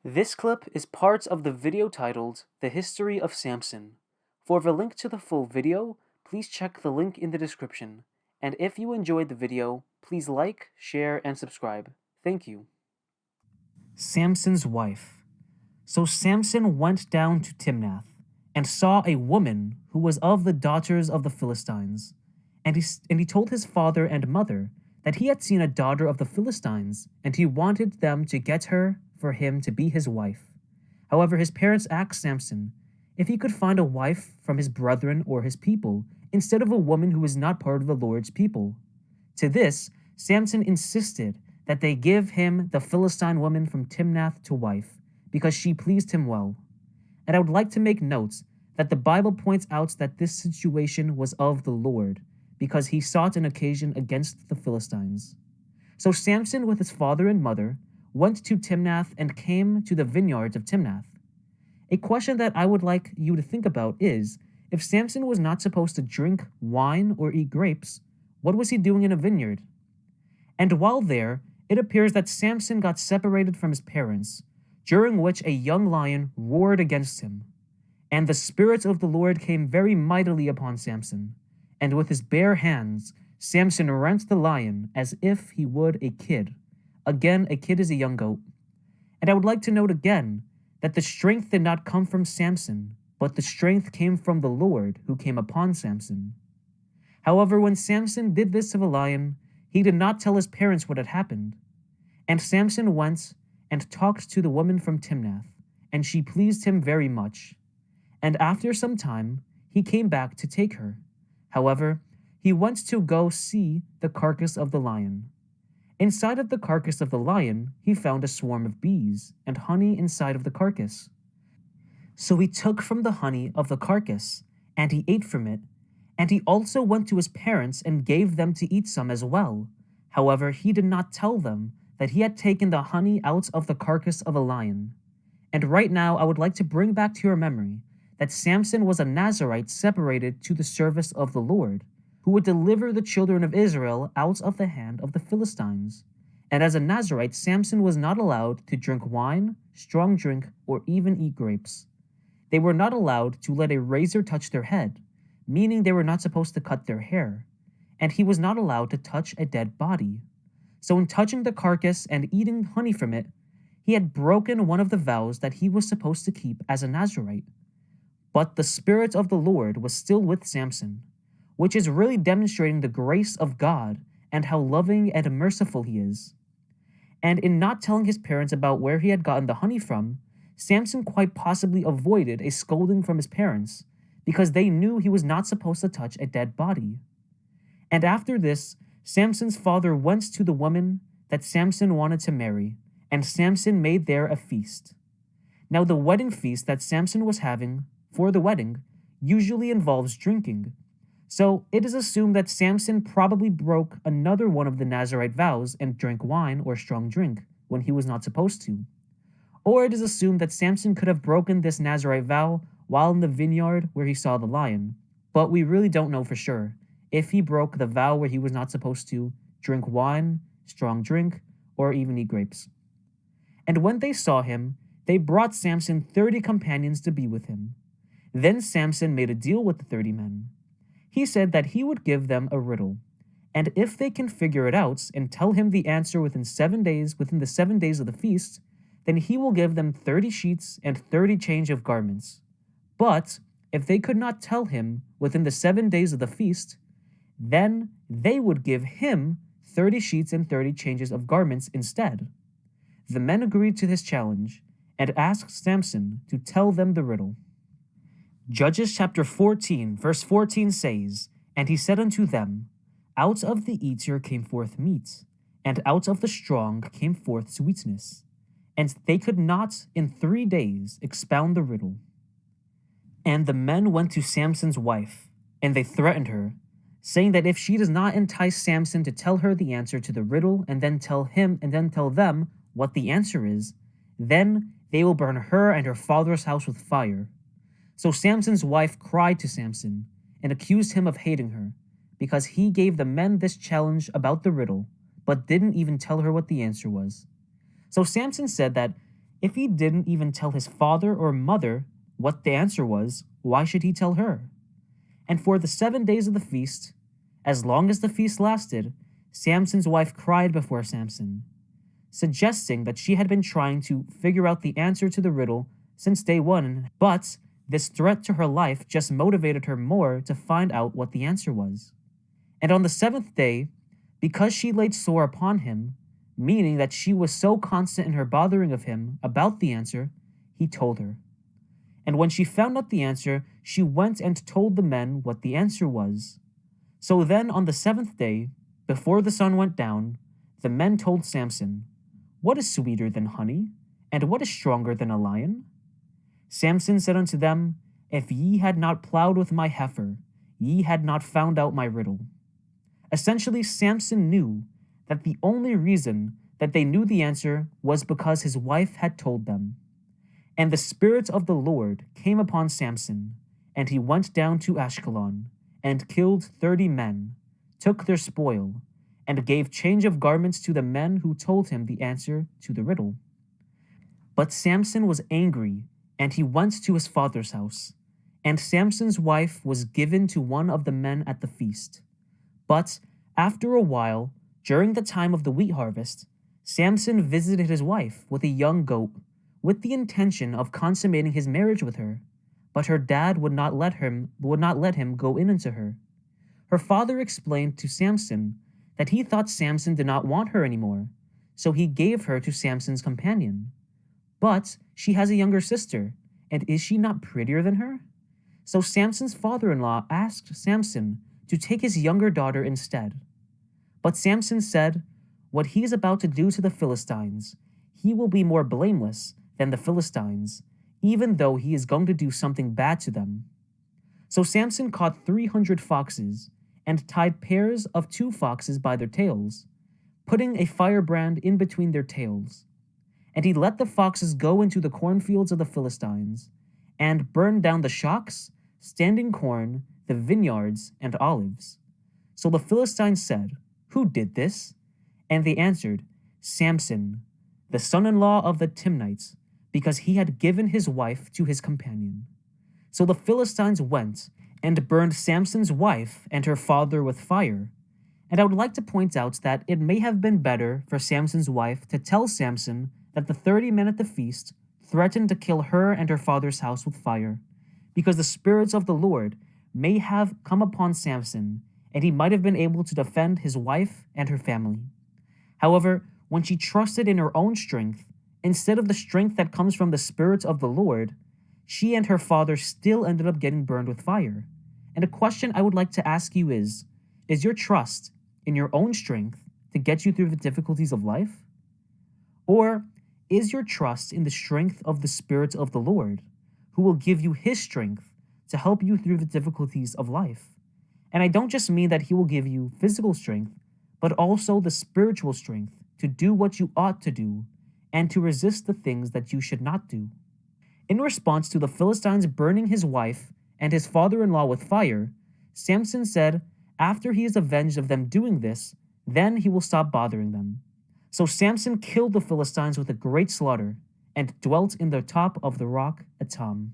This clip is part of the video titled The History of Samson. For the link to the full video, please check the link in the description. And if you enjoyed the video, please like, share, and subscribe. Thank you. Samson's wife. So Samson went down to Timnath and saw a woman who was of the daughters of the Philistines. And he told his father and mother that he had seen a daughter of the Philistines, and he wanted them to get her for him to be his wife. However, his parents asked Samson if he could find a wife from his brethren or his people, instead of a woman who was not part of the Lord's people. To this, Samson insisted that they give him the Philistine woman from Timnath to wife, because she pleased him well. And I would like to make notes that the Bible points out that this situation was of the Lord, because he sought an occasion against the Philistines. So Samson, with his father and mother, went to Timnath and came to the vineyards of Timnath. A question that I would like you to think about is, if Samson was not supposed to drink wine or eat grapes, what was he doing in a vineyard? And while there, it appears that Samson got separated from his parents, during which a young lion roared against him. And the Spirit of the Lord came very mightily upon Samson, and with his bare hands, Samson rent the lion as if he would a kid. Again, a kid is a young goat. And I would like to note again that the strength did not come from Samson, but the strength came from the Lord who came upon Samson. However, when Samson did this to the lion, he did not tell his parents what had happened. And Samson went and talked to the woman from Timnath, and she pleased him very much. And after some time, he came back to take her. However, he went to go see the carcass of the lion. Inside of the carcass of the lion, he found a swarm of bees and honey inside of the carcass. So he took from the honey of the carcass, and he ate from it, and he also went to his parents and gave them to eat some as well. However, he did not tell them that he had taken the honey out of the carcass of a lion. And right now, I would like to bring back to your memory that Samson was a Nazirite separated to the service of the Lord, who would deliver the children of Israel out of the hand of the Philistines. And as a Nazirite, Samson was not allowed to drink wine, strong drink, or even eat grapes. They were not allowed to let a razor touch their head, meaning they were not supposed to cut their hair, and he was not allowed to touch a dead body. So in touching the carcass and eating honey from it, he had broken one of the vows that he was supposed to keep as a Nazirite. But the Spirit of the Lord was still with Samson, which is really demonstrating the grace of God and how loving and merciful he is. And in not telling his parents about where he had gotten the honey from, Samson quite possibly avoided a scolding from his parents, because they knew he was not supposed to touch a dead body. And after this, Samson's father went to the woman that Samson wanted to marry, and Samson made there a feast. Now the wedding feast that Samson was having for the wedding usually involves drinking. So it is assumed that Samson probably broke another one of the Nazirite vows and drank wine or strong drink when he was not supposed to. Or it is assumed that Samson could have broken this Nazirite vow while in the vineyard where he saw the lion, but we really don't know for sure if he broke the vow where he was not supposed to drink wine, strong drink, or even eat grapes. And when they saw him, they brought Samson 30 companions to be with him. Then Samson made a deal with the 30 men. He said that he would give them a riddle, and if they can figure it out and tell him the answer within the 7 days of the feast, then he will give them 30 sheets and 30 change of garments. But if they could not tell him within the 7 days of the feast, then they would give him 30 sheets and 30 changes of garments instead. The men agreed to this challenge and asked Samson to tell them the riddle. Judges chapter 14, verse 14 says, "And he said unto them, Out of the eater came forth meat, and out of the strong came forth sweetness. And they could not in 3 days expound the riddle. And the men went to Samson's wife, and they threatened her, saying that if she does not entice Samson to tell her the answer to the riddle and then tell them what the answer is, then they will burn her and her father's house with fire." So Samson's wife cried to Samson and accused him of hating her, because he gave the men this challenge about the riddle, but didn't even tell her what the answer was. So Samson said that If he didn't even tell his father or mother what the answer was, why should he tell her? And for the 7 days of the feast, as long as the feast lasted, Samson's wife cried before Samson, suggesting that she had been trying to figure out the answer to the riddle since day one, but this threat to her life just motivated her more to find out what the answer was. And on the 7th day, because she laid sore upon him, meaning that she was so constant in her bothering of him about the answer, he told her. And when she found out the answer, she went and told the men what the answer was. So then on the 7th day, before the sun went down, the men told Samson, "What is sweeter than honey, and what is stronger than a lion?" Samson said unto them, "If ye had not plowed with my heifer, ye had not found out my riddle." Essentially, Samson knew that the only reason that they knew the answer was because his wife had told them. And the Spirit of the Lord came upon Samson, and he went down to Ashkelon, and killed 30 men, took their spoil, and gave change of garments to the men who told him the answer to the riddle. But Samson was angry, and he went to his father's house, and Samson's wife was given to one of the men at the feast. But after a while, during the time of the wheat harvest, Samson visited his wife with a young goat, with the intention of consummating his marriage with her, but her dad would not let him go in unto her. Her father explained to Samson that he thought Samson did not want her anymore, so he gave her to Samson's companion. But she has a younger sister, and is she not prettier than her? So Samson's father-in-law asked Samson to take his younger daughter instead. But Samson said, "What he is about to do to the Philistines, he will be more blameless than the Philistines, even though he is going to do something bad to them." So Samson caught 300 foxes and tied pairs of 2 foxes by their tails, putting a firebrand in between their tails. And he let the foxes go into the cornfields of the Philistines, and burned down the shocks, standing corn, the vineyards, and olives. So the Philistines said, "Who did this?" And they answered, "Samson, the son-in-law of the Timnites, because he had given his wife to his companion." So the Philistines went and burned Samson's wife and her father with fire. And I would like to point out that it may have been better for Samson's wife to tell Samson that the 30 men at the feast threatened to kill her and her father's house with fire, because the spirits of the Lord may have come upon Samson, and he might have been able to defend his wife and her family. However, when she trusted in her own strength, instead of the strength that comes from the Spirit of the Lord, she and her father still ended up getting burned with fire. And a question I would like to ask you is your trust in your own strength to get you through the difficulties of life? Or is your trust in the strength of the Spirit of the Lord, who will give you his strength to help you through the difficulties of life? And I don't just mean that he will give you physical strength, but also the spiritual strength to do what you ought to do and to resist the things that you should not do. In response to the Philistines burning his wife and his father-in-law with fire, Samson said, after he is avenged of them doing this, then he will stop bothering them. So Samson killed the Philistines with a great slaughter and dwelt in the top of the rock Etam.